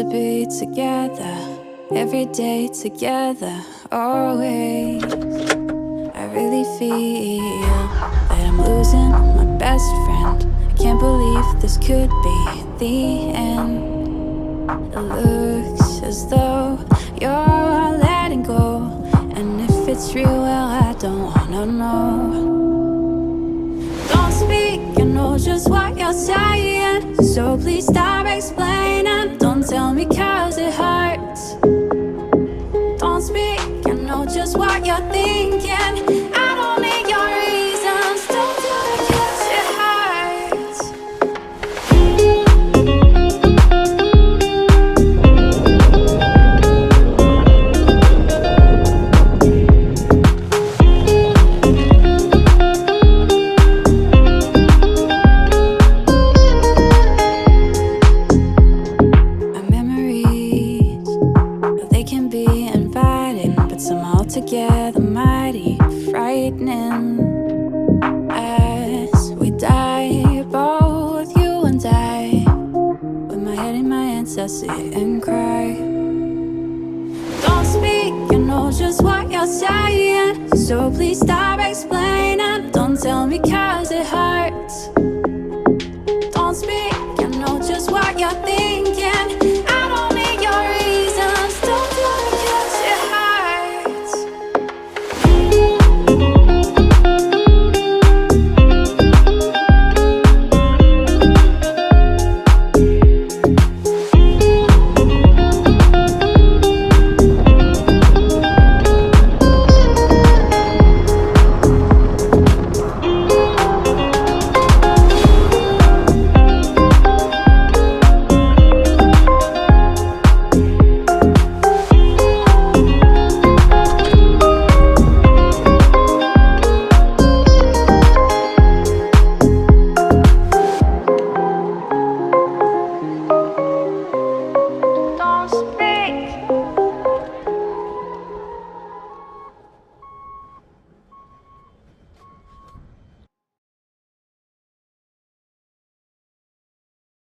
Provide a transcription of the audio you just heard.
be together, every day together, always. I really feel that I'm losing my best friend. I can't believe this could be the end. It looks as though you're letting go, and if it's real, well, I don't wanna know. Don't speak, I know just what you're saying, so please stop explaining. Don't tell me 'cause it hurts. Don't speak, I know just what you're thinking. I don't need your reasons. Don't do it 'cause it hurts. Our memories, they can be inviting, but somehow together mighty frightening. As we die, both you and I, with my head in my hands, I sit and cry. Don't speak, I know just what you're saying, so please stop explaining. Don't tell me 'cause